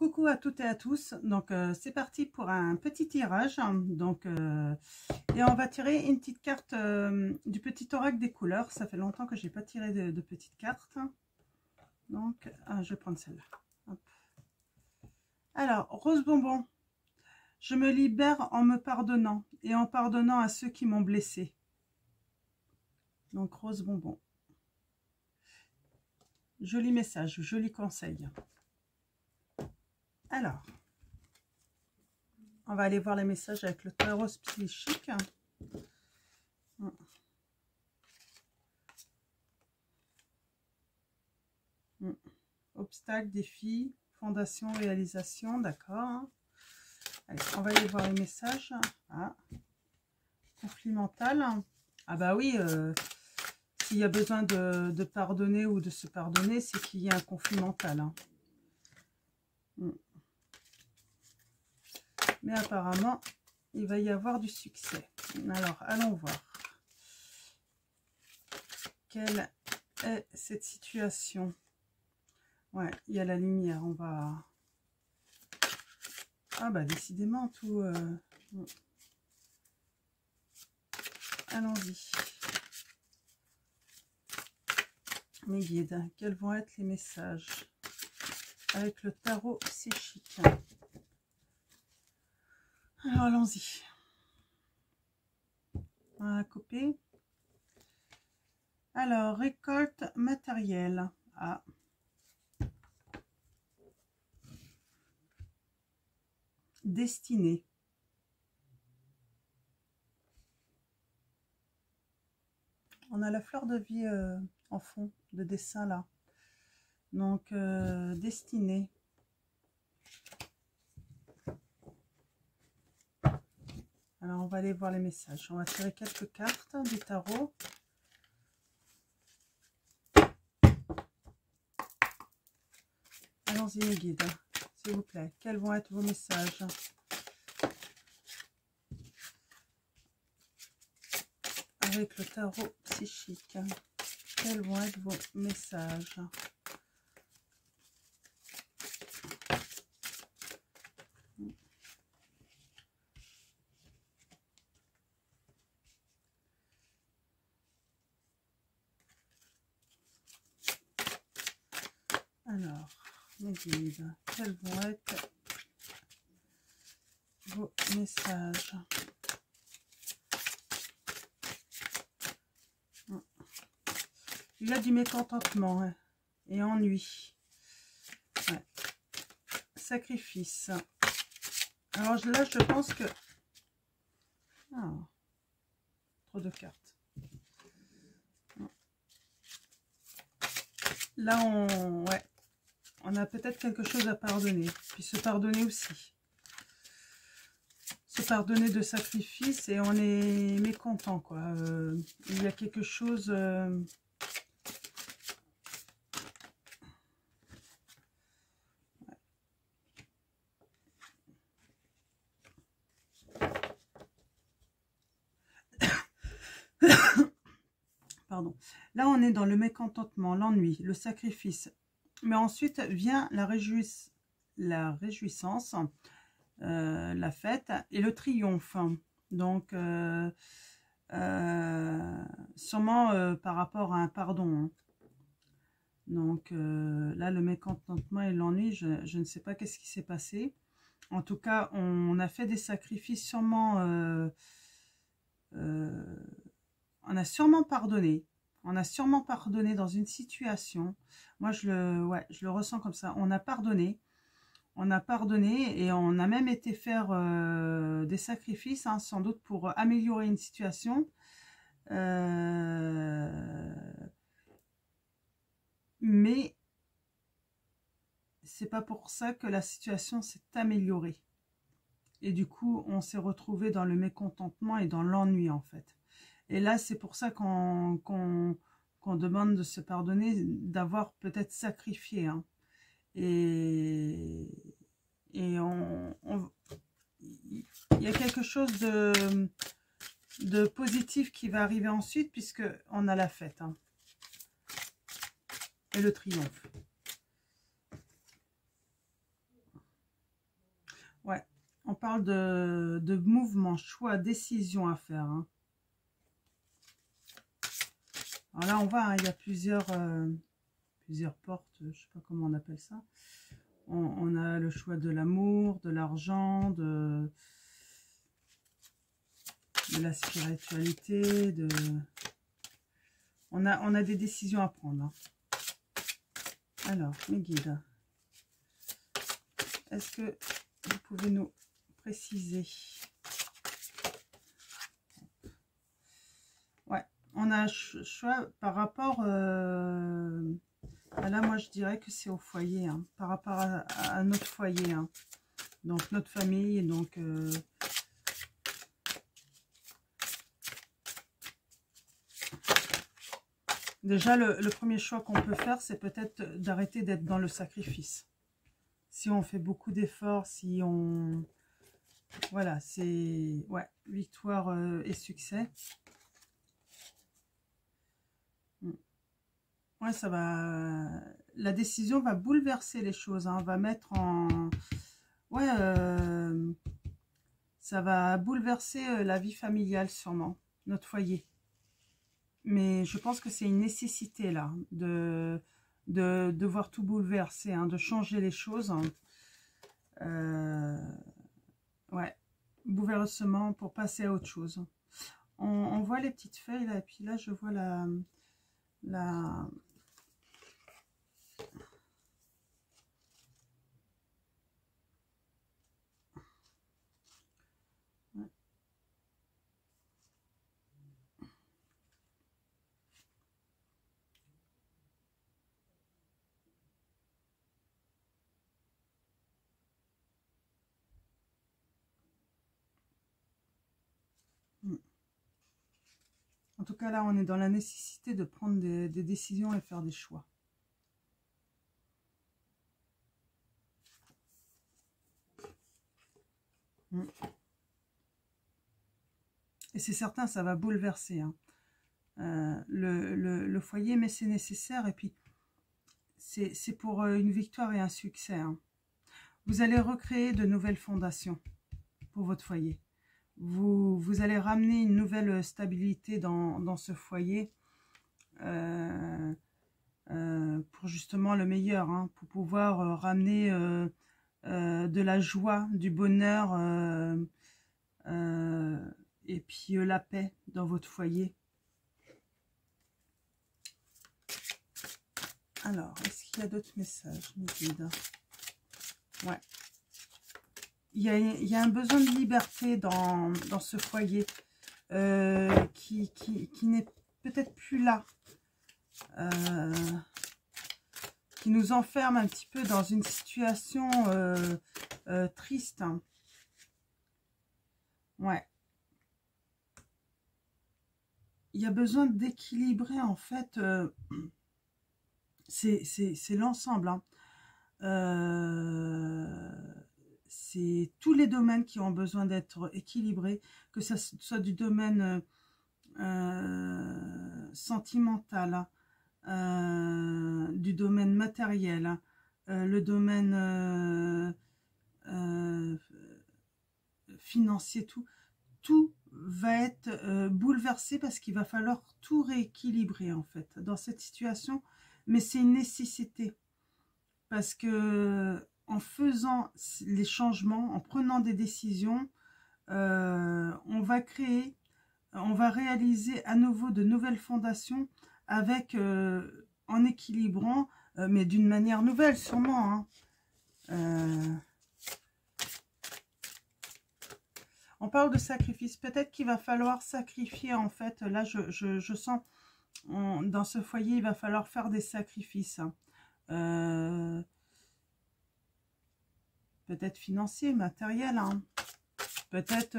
Coucou à toutes et à tous, donc c'est parti pour un petit tirage, donc et on va tirer une petite carte du petit oracle des couleurs. Ça fait longtemps que j'ai pas tiré de petites cartes, donc je vais prendre celle-là. Alors, rose bonbon, je me libère en me pardonnant et en pardonnant à ceux qui m'ont blessé. Donc rose bonbon, joli message, joli conseil. Alors, on va aller voir les messages avec le tarot psychique. Obstacles, défis, fondation, réalisation, d'accord. Allez, on va aller voir les messages. Ah. Conflit mental. Ah bah oui, s'il y a besoin de pardonner ou de se pardonner, c'est qu'il y a un conflit mental. Hein. Mais apparemment, il va y avoir du succès. Alors, allons voir. Quelle est cette situation? Ouais, il y a la lumière, on va... Ah bah décidément, tout... Allons-y. Mes guides, quels vont être les messages avec le tarot psychique? Alors allons-y. On va couper. Alors, récolte matérielle. Ah. Destinée. On a la fleur de vie en fond de dessin là. Donc, destinée. Alors, on va aller voir les messages. On va tirer quelques cartes du tarot. Allons-y mes guides, s'il vous plaît. Quels vont être vos messages? Avec le tarot psychique, quels vont être vos messages? Alors, mes guides, quels vont être vos messages? Il y a du mécontentement hein, et ennui. Ouais. Sacrifice. Alors là, je pense que... Ah, trop de cartes. Là, ouais, on a peut-être quelque chose à pardonner. Puis se pardonner aussi. Se pardonner de sacrifice et on est mécontent, quoi. Il y a quelque chose... Pardon. Là, on est dans le mécontentement, l'ennui, le sacrifice. Mais ensuite vient la réjouissance, la fête et le triomphe. Donc, sûrement par rapport à un pardon. Hein. Donc, là, le mécontentement et l'ennui, je ne sais pas qu'est-ce qui s'est passé. En tout cas, on a fait des sacrifices sûrement... on a sûrement pardonné. On a sûrement pardonné dans une situation. Moi, je le ressens comme ça. On a pardonné. On a pardonné et on a même été faire des sacrifices, hein, sans doute pour améliorer une situation. Mais c'est pas pour ça que la situation s'est améliorée. Et du coup, on s'est retrouvé dans le mécontentement et dans l'ennui, en fait. Et là, c'est pour ça qu'on demande de se pardonner, d'avoir peut-être sacrifié. Hein. Et il y a quelque chose de positif qui va arriver ensuite, puisqu'on a la fête. Hein. Et le triomphe. Ouais, on parle de mouvement, choix, décision à faire. Hein. Alors là, on voit, hein, il y a plusieurs portes, je ne sais pas comment on appelle ça. On a le choix de l'amour, de l'argent, de la spiritualité, on a des décisions à prendre. Hein. Alors, mes guides, est-ce que vous pouvez nous préciser? Ouais, on a un choix par rapport là, moi je dirais que c'est au foyer, hein, par rapport à notre foyer, hein. Donc notre famille, donc déjà le premier choix qu'on peut faire, c'est peut-être d'arrêter d'être dans le sacrifice. Si on fait beaucoup d'efforts, si on... Voilà, c'est... Ouais, victoire et succès. Ouais, ça va... La décision va bouleverser les choses, hein, va mettre en... Ouais, ça va bouleverser la vie familiale sûrement, notre foyer. Mais je pense que c'est une nécessité là, de devoir tout bouleverser, hein, de changer les choses. Ouais, bouleversement pour passer à autre chose. On voit les petites feuilles là, et puis là je vois la... En tout cas là on est dans la nécessité de prendre des décisions et faire des choix. Et c'est certain, ça va bouleverser hein, le foyer, mais c'est nécessaire. Et puis, c'est pour une victoire et un succès. Hein. Vous allez recréer de nouvelles fondations pour votre foyer. Vous allez ramener une nouvelle stabilité dans ce foyer pour justement le meilleur, hein, pour pouvoir ramener de la joie, du bonheur et puis la paix dans votre foyer. Alors, est-ce qu'il y a d'autres messages, mes guides? Ouais. Il y a un besoin de liberté dans ce foyer qui n'est peut-être plus là. Qui nous enferme un petit peu dans une situation triste. Hein. Ouais. Il y a besoin d'équilibrer, en fait, c'est l'ensemble. Hein. C'est tous les domaines qui ont besoin d'être équilibrés, que ce soit du domaine sentimental, du domaine matériel, le domaine financier, tout va être bouleversé parce qu'il va falloir tout rééquilibrer en fait dans cette situation, mais c'est une nécessité parce que en faisant les changements, en prenant des décisions, on va créer, on va réaliser à nouveau de nouvelles fondations avec, en équilibrant, mais d'une manière nouvelle sûrement. Hein. On parle de sacrifice. Peut-être qu'il va falloir sacrifier en fait. Là, je sens dans ce foyer, il va falloir faire des sacrifices. Peut-être financiers, matériels. Hein. Peut-être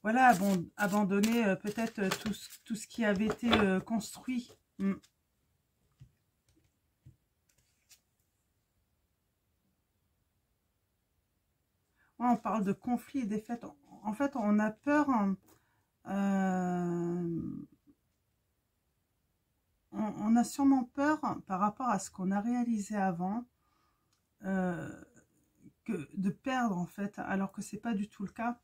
voilà, abandonner peut-être tout ce qui avait été construit. Ouais, on parle de conflits et défaites. En fait, on a peur. On a sûrement peur par rapport à ce qu'on a réalisé avant. que de perdre en fait, alors que c'est pas du tout le cas.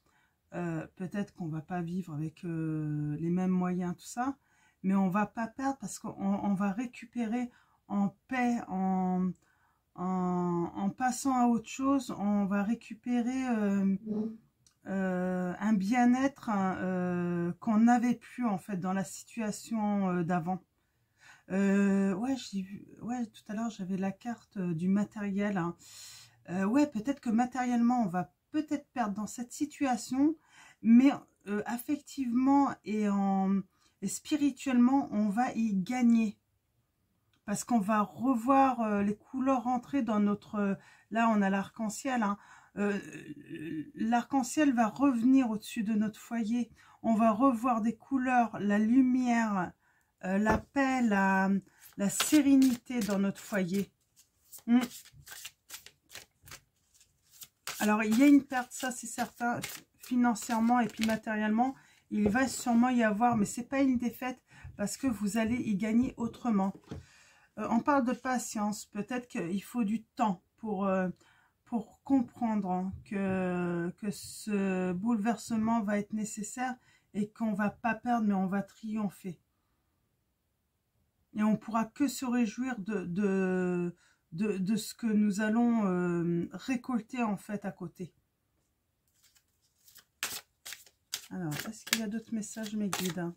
Peut-être qu'on va pas vivre avec les mêmes moyens, tout ça, mais on va pas perdre parce qu'on va récupérer en paix, en passant à autre chose, on va récupérer un bien-être qu'on n'avait plus en fait dans la situation d'avant. Ouais, j'ai vu, ouais, tout à l'heure j'avais la carte du matériel, hein. Ouais, peut-être que matériellement on va peut-être perdre dans cette situation, mais affectivement et spirituellement on va y gagner. Parce qu'on va revoir les couleurs rentrer dans notre... là, on a l'arc-en-ciel, hein. L'arc-en-ciel va revenir au-dessus de notre foyer. On va revoir des couleurs, la lumière, la paix, la sérénité dans notre foyer. Alors, il y a une perte, ça c'est certain, financièrement et puis matériellement. Il va sûrement y avoir, mais c'est pas une défaite parce que vous allez y gagner autrement. On parle de patience, peut-être qu'il faut du temps pour comprendre hein, que ce bouleversement va être nécessaire et qu'on va pas perdre, mais on va triompher. Et on pourra que se réjouir de ce que nous allons récolter en fait à côté. Alors, est-ce qu'il y a d'autres messages, mes guides hein?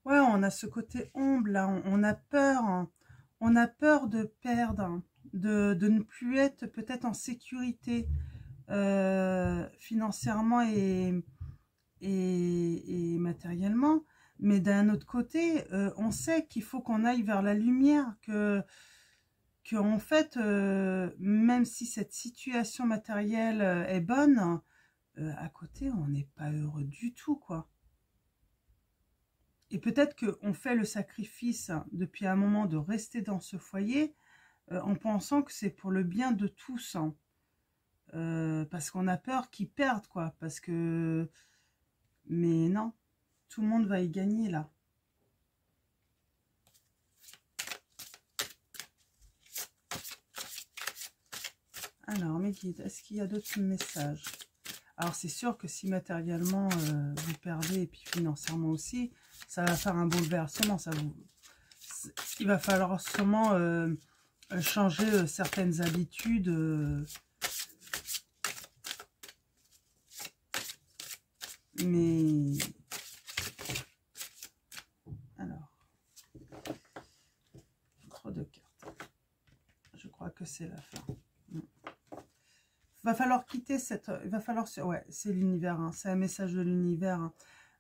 Ouais, on a ce côté ombre là, on a peur, hein. On a peur de perdre, hein, de ne plus être peut-être en sécurité financièrement et matériellement. Mais d'un autre côté, on sait qu'il faut qu'on aille vers la lumière, que en fait, même si cette situation matérielle est bonne, à côté, on n'est pas heureux du tout, quoi. Et peut-être qu'on fait le sacrifice depuis un moment de rester dans ce foyer en pensant que c'est pour le bien de tous. Hein. Parce qu'on a peur qu'ils perdent, quoi. Parce que... Mais non, tout le monde va y gagner, là. Alors, mes guides, est-ce qu'il y a d'autres messages? Alors, c'est sûr que si matériellement, vous perdez, et puis financièrement aussi, ça va faire un bouleversement. Il va falloir sûrement changer certaines habitudes. Mais... Alors... Trop de cartes. Je crois que c'est la fin. Va falloir quitter cette... Il va falloir... Ouais, c'est l'univers. Hein. C'est un message de l'univers.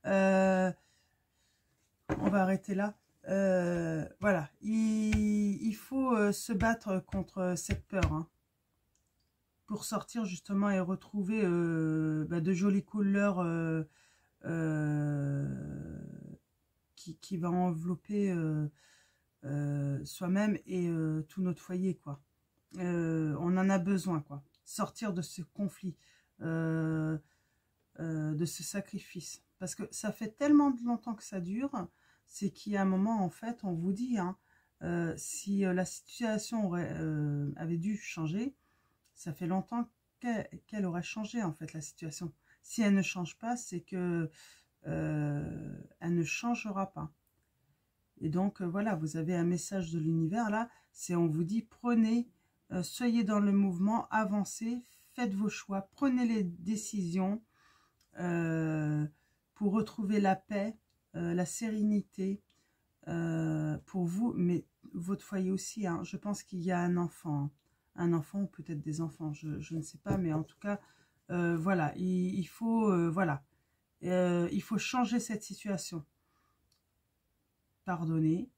Hein. On va arrêter là. Voilà. Il faut se battre contre cette peur. Hein, pour sortir justement et retrouver de jolies couleurs qui va envelopper soi-même et tout notre foyer, quoi. On en a besoin, quoi. Sortir de ce conflit, de ce sacrifice. Parce que ça fait tellement longtemps que ça dure, c'est qu'il y a un moment, en fait, on vous dit, hein, si la situation avait dû changer, ça fait longtemps qu'elle aurait changé, en fait, la situation. Si elle ne change pas, c'est que elle ne changera pas. Et donc, voilà, vous avez un message de l'univers, là, c'est on vous dit, prenez, soyez dans le mouvement, avancez, faites vos choix, prenez les décisions pour retrouver la paix, la sérénité pour vous, mais votre foyer aussi. Hein. Je pense qu'il y a un enfant ou peut-être des enfants, je ne sais pas, mais en tout cas, voilà, il faut, voilà, il faut changer cette situation. Pardonner,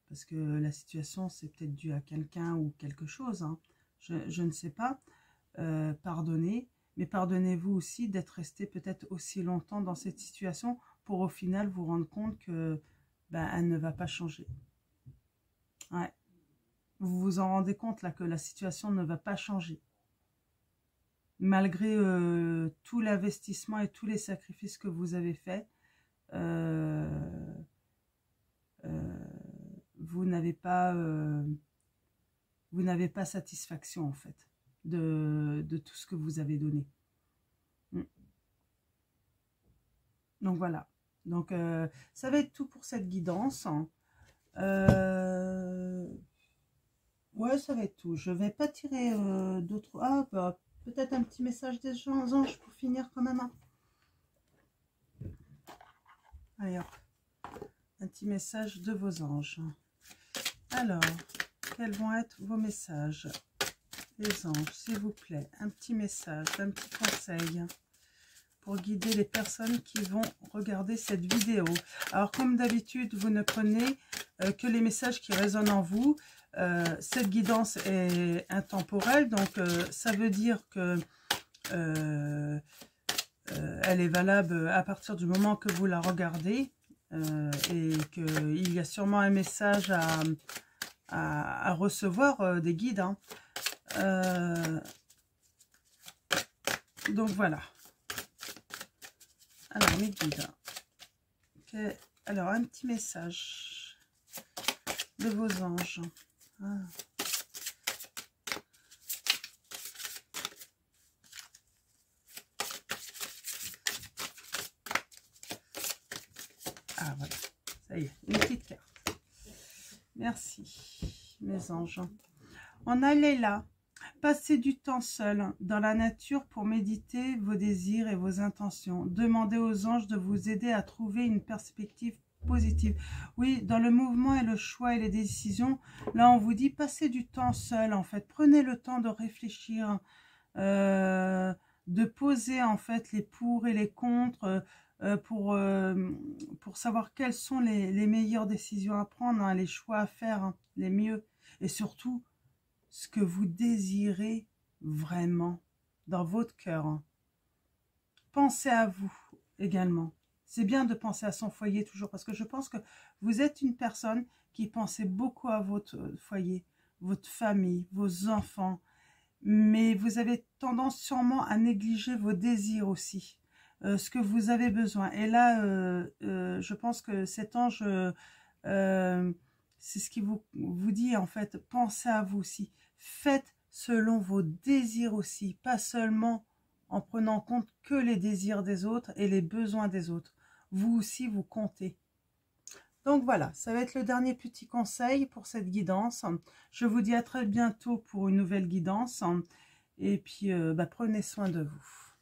parce que la situation, c'est peut-être dû à quelqu'un ou quelque chose, hein. Je ne sais pas. Pardonner, mais pardonnez-vous aussi d'être resté peut-être aussi longtemps dans cette situation pour au final vous rendre compte que elle ne va pas changer. Ouais. Vous vous en rendez compte là que la situation ne va pas changer. malgré tout l'investissement et tous les sacrifices que vous avez faits, vous n'avez pas satisfaction en fait de tout ce que vous avez donné. Donc voilà. Donc ça va être tout pour cette guidance. Ouais, ça va être tout. Je vais pas tirer d'autres. Ah, bah, peut-être un petit message des anges pour finir quand même. Hein. Allez hop. Un petit message de vos anges. Alors, quels vont être vos messages? Les anges, s'il vous plaît. Un petit message, un petit conseil pour guider les personnes qui vont regarder cette vidéo. Alors, comme d'habitude, vous ne prenez que les messages qui résonnent en vous. Cette guidance est intemporelle, donc ça veut dire que elle est valable à partir du moment que vous la regardez et qu'il y a sûrement un message à recevoir des guides. Hein. Donc voilà. Alors mes guides. Okay. Alors un petit message de vos anges. Ah. Ah voilà, ça y est, une petite carte. Merci mes anges. On allait là. Passez du temps seul dans la nature pour méditer vos désirs et vos intentions. Demandez aux anges de vous aider à trouver une perspective positive. Oui, dans le mouvement et le choix et les décisions, là on vous dit passez du temps seul en fait. Prenez le temps de réfléchir, de poser en fait les pour et les contre pour savoir quelles sont les meilleures décisions à prendre, hein, les choix à faire, hein, les mieux. Et surtout, ce que vous désirez vraiment dans votre cœur. Hein. Pensez à vous également. C'est bien de penser à son foyer toujours parce que je pense que vous êtes une personne qui pensez beaucoup à votre foyer, votre famille, vos enfants. Mais vous avez tendance sûrement à négliger vos désirs aussi, ce que vous avez besoin. Et là, je pense que cet ange, c'est ce qui vous dit en fait, pensez à vous aussi. Faites selon vos désirs aussi, pas seulement en prenant en compte que les désirs des autres et les besoins des autres. Vous aussi, vous comptez. Donc voilà, ça va être le dernier petit conseil pour cette guidance. Je vous dis à très bientôt pour une nouvelle guidance. Et puis, prenez soin de vous.